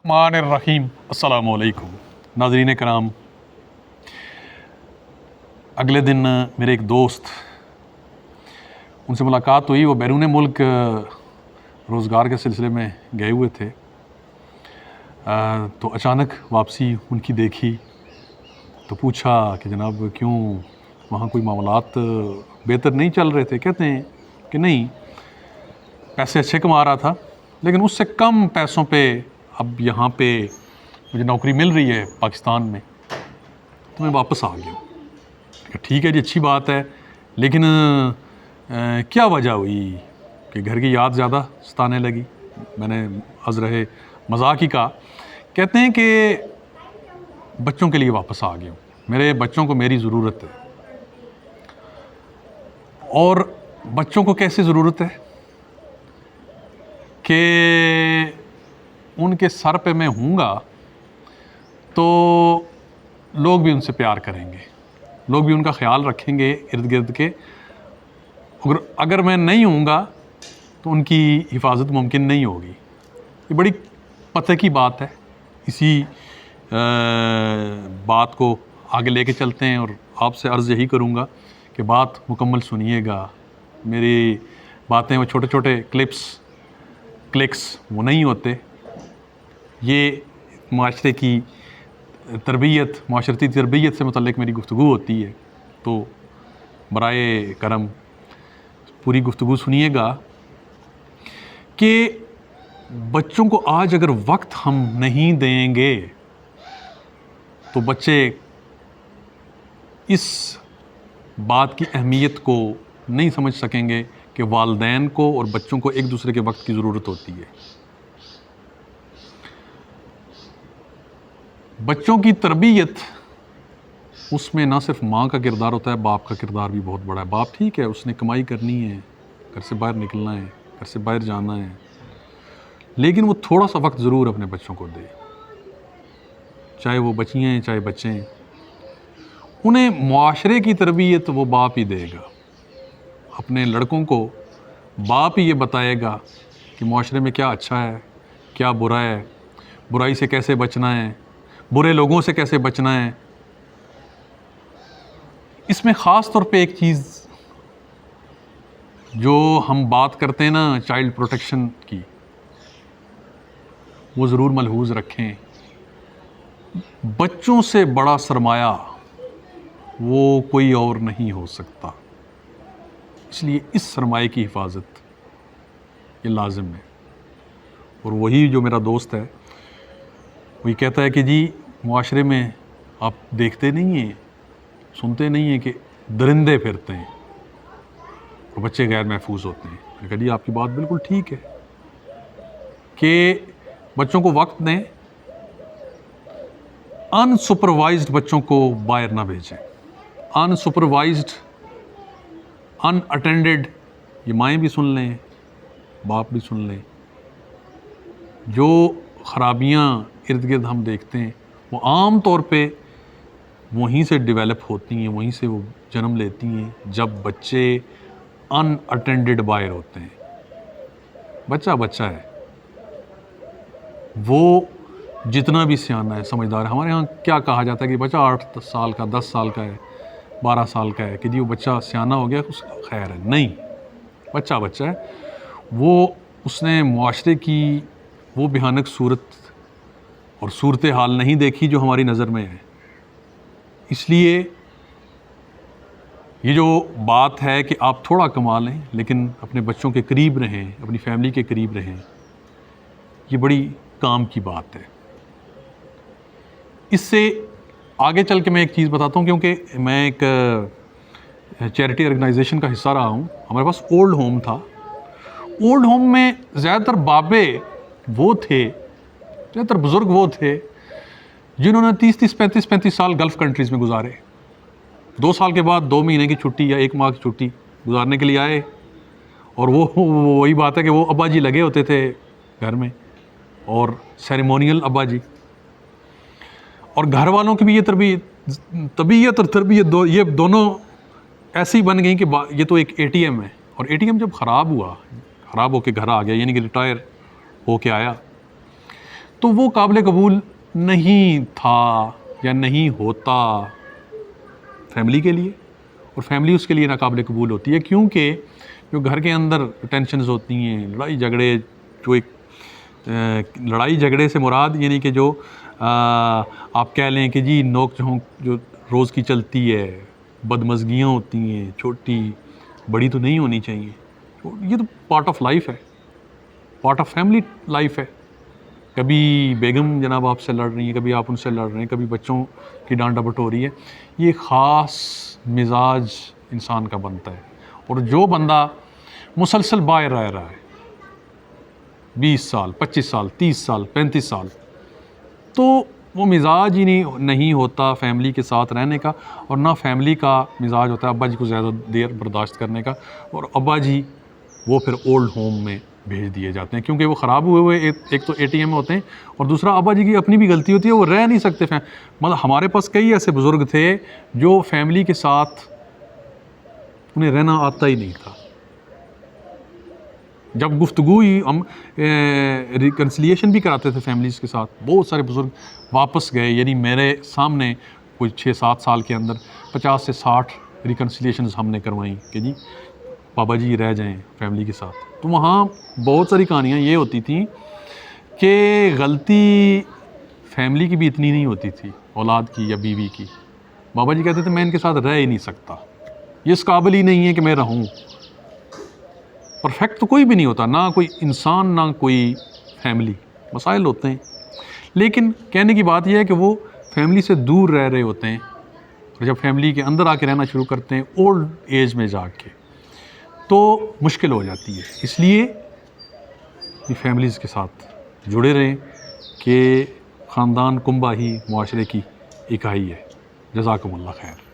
الرحمن الرحیم السلام علیکم ناظرین کرام، اگلے دن میرے ایک دوست، ان سے ملاقات ہوئی. وہ بیرون ملک روزگار کے سلسلے میں گئے ہوئے تھے، تو اچانک واپسی ان کی دیکھی تو پوچھا کہ جناب کیوں وہاں کوئی معاملات بہتر نہیں چل رہے تھے؟ کہتے ہیں کہ نہیں، پیسے اچھے کما رہا تھا لیکن اس سے کم پیسوں پہ اب یہاں پہ مجھے نوکری مل رہی ہے پاکستان میں، تو میں واپس آ گیا ہوں. ٹھیک ہے جی، اچھی بات ہے، لیکن کیا وجہ ہوئی کہ گھر کی یاد زیادہ ستانے لگی؟ میں نے از رہے مذاق ہی کہا. کہتے ہیں کہ بچوں کے لیے واپس آ گیا ہوں، میرے بچوں کو میری ضرورت ہے. اور بچوں کو کیسے ضرورت ہے کہ ان کے سر پہ میں ہوں گا تو لوگ بھی ان سے پیار کریں گے، لوگ بھی ان کا خیال رکھیں گے ارد گرد کے. اگر میں نہیں ہوں گا تو ان کی حفاظت ممکن نہیں ہوگی. یہ بڑی پتہ کی بات ہے. اسی بات کو آگے لے کے چلتے ہیں، اور آپ سے عرض یہی کروں گا کہ بات مکمل سنیے گا. میری باتیں وہ چھوٹے چھوٹے کلکس وہ نہیں ہوتے. یہ معاشرے کی معاشرتی تربیت سے متعلق میری گفتگو ہوتی ہے، تو برائے کرم پوری گفتگو سنیے گا. کہ بچوں کو آج اگر وقت ہم نہیں دیں گے تو بچے اس بات کی اہمیت کو نہیں سمجھ سکیں گے کہ والدین کو اور بچوں کو ایک دوسرے کے وقت کی ضرورت ہوتی ہے. بچوں کی تربیت، اس میں نہ صرف ماں کا کردار ہوتا ہے، باپ کا کردار بھی بہت بڑا ہے. باپ ٹھیک ہے، اس نے کمائی کرنی ہے، گھر سے باہر نکلنا ہے، گھر سے باہر جانا ہے، لیکن وہ تھوڑا سا وقت ضرور اپنے بچوں کو دے، چاہے وہ بچیاں ہیں چاہے بچے ہیں. انہیں معاشرے کی تربیت وہ باپ ہی دے گا. اپنے لڑکوں کو باپ ہی یہ بتائے گا کہ معاشرے میں کیا اچھا ہے، کیا برا ہے، برائی سے کیسے بچنا ہے، برے لوگوں سے کیسے بچنا ہے. اس میں خاص طور پہ ایک چیز جو ہم بات کرتے ہیں نا چائلڈ پروٹیکشن کی، وہ ضرور ملحوظ رکھیں. بچوں سے بڑا سرمایہ وہ کوئی اور نہیں ہو سکتا، اس لیے اس سرمایہ کی حفاظت یہ لازم ہے. اور وہی جو میرا دوست ہے وہی کہتا ہے کہ جی معاشرے میں آپ دیکھتے نہیں ہیں، سنتے نہیں ہیں کہ درندے پھرتے ہیں اور بچے غیر محفوظ ہوتے ہیں. میں نے کہا جی آپ کی بات بالکل ٹھیک ہے کہ بچوں کو وقت دیں، ان سپروائزڈ بچوں کو باہر نہ بھیجیں. ان سپروائزڈ، ان اٹینڈڈ، یہ مائیں بھی سن لیں، باپ بھی سن لیں. جو خرابیاں ارد گرد ہم دیکھتے ہیں وہ عام طور پہ وہیں سے ڈیولپ ہوتی ہیں، وہیں سے وہ جنم لیتی ہیں جب بچے ان اٹینڈڈ باہر ہوتے ہیں. بچہ ہے، وہ جتنا بھی سیانا ہے، سمجھدار ہے. ہمارے ہاں کیا کہا جاتا ہے کہ بچہ 8 سال کا، 10 سال کا ہے، 12 سال کا ہے کہ جی وہ بچہ سیانا ہو گیا، اس خیر ہے. نہیں، بچہ ہے. وہ اس نے معاشرے کی وہ بھیانک صورت اور صورتحال نہیں دیکھی جو ہماری نظر میں ہے. اس لیے یہ جو بات ہے کہ آپ تھوڑا کما لیں لیکن اپنے بچوں کے قریب رہیں، اپنی فیملی کے قریب رہیں، یہ بڑی کام کی بات ہے. اس سے آگے چل کے میں ایک چیز بتاتا ہوں، کیونکہ میں ایک چیریٹی آرگنائزیشن کا حصہ رہا ہوں. ہمارے پاس اولڈ ہوم تھا. اولڈ ہوم میں زیادہ تر بابے وہ تھے، زیادہ تر بزرگ وہ تھے جنہوں نے 30 35 سال گلف کنٹریز میں گزارے. 2 سال کے بعد 2 مہینے کی چھٹی یا 1 ماہ کی چھٹی گزارنے کے لیے آئے، اور وہی بات ہے کہ وہ ابا جی لگے ہوتے تھے گھر میں، اور سیریمونیل ابا جی. اور گھر والوں کی بھی یہ طبیعت اور تربیت یہ دونوں ایسی بن گئیں کہ یہ تو ایک ATM ہے. اور ATM جب خراب ہو کے گھر آ گیا، یعنی کہ ریٹائر ہو کے آیا، تو وہ قابل قبول نہیں تھا یا نہیں ہوتا فیملی کے لیے، اور فیملی اس کے لیے ناقابل قبول ہوتی ہے، کیونکہ جو گھر کے اندر ٹینشنز ہوتی ہیں، لڑائی جھگڑے، جو ایک لڑائی جھگڑے سے مراد یعنی کہ جو آپ کہہ لیں کہ جی نوک جھونک جو روز کی چلتی ہے، بدمزگیاں ہوتی ہیں، چھوٹی بڑی تو نہیں ہونی چاہیے، یہ تو پارٹ آف لائف ہے، پارٹ آف فیملی لائف ہے۔ کبھی بیگم جناب آپ سے لڑ رہی ہیں، کبھی آپ ان سے لڑ رہے ہیں، کبھی بچوں کی ڈانٹ ڈپٹ ہو رہی ہے، یہ خاص مزاج انسان کا بنتا ہے۔ اور جو بندہ مسلسل باہر رہ رہا ہے 20 سال 25 سال 30 سال 35 سال، تو وہ مزاج ہی نہیں ہوتا فیملی کے ساتھ رہنے کا، اور نہ فیملی کا مزاج ہوتا ہے ابا جی کو زیادہ دیر برداشت کرنے کا، اور ابا جی وہ پھر اولڈ ہوم میں بھیج دیے جاتے ہیں، کیونکہ وہ خراب ہوئے ایک تو ATM ہوتے ہیں، اور دوسرا ابا جی کی اپنی بھی غلطی ہوتی ہے، وہ رہ نہیں سکتے۔ مطلب ہمارے پاس کئی ایسے بزرگ تھے جو فیملی کے ساتھ انہیں رہنا آتا ہی نہیں تھا۔ جب گفتگو ہی ہم ریکنسلیشن بھی کراتے تھے فیملیز کے ساتھ، بہت سارے بزرگ واپس گئے، یعنی میرے سامنے کوئی 6-7 سال کے اندر 50 سے 60 ریکنسلیشنز ہم نے کروائیں کہ جی بابا جی رہ جائیں فیملی کے ساتھ۔ تو وہاں بہت ساری کہانیاں یہ ہوتی تھیں کہ غلطی فیملی کی بھی اتنی نہیں ہوتی تھی، اولاد کی یا بیوی کی۔ بابا جی کہتے تھے میں ان کے ساتھ رہ ہی نہیں سکتا، یہ اس قابل ہی نہیں ہے کہ میں رہوں۔ پرفیکٹ تو کوئی بھی نہیں ہوتا، نہ کوئی انسان نہ کوئی فیملی، مسائل ہوتے ہیں، لیکن کہنے کی بات یہ ہے کہ وہ فیملی سے دور رہ رہے ہوتے ہیں، اور جب فیملی کے اندر آ کے رہنا شروع کرتے ہیں اولڈ ایج میں جا کے، تو مشکل ہو جاتی ہے۔ اس لیے فیملیز کے ساتھ جڑے رہیں کہ خاندان کنبہ ہی معاشرے کی اکائی ہے۔ جزاکم اللہ خیر۔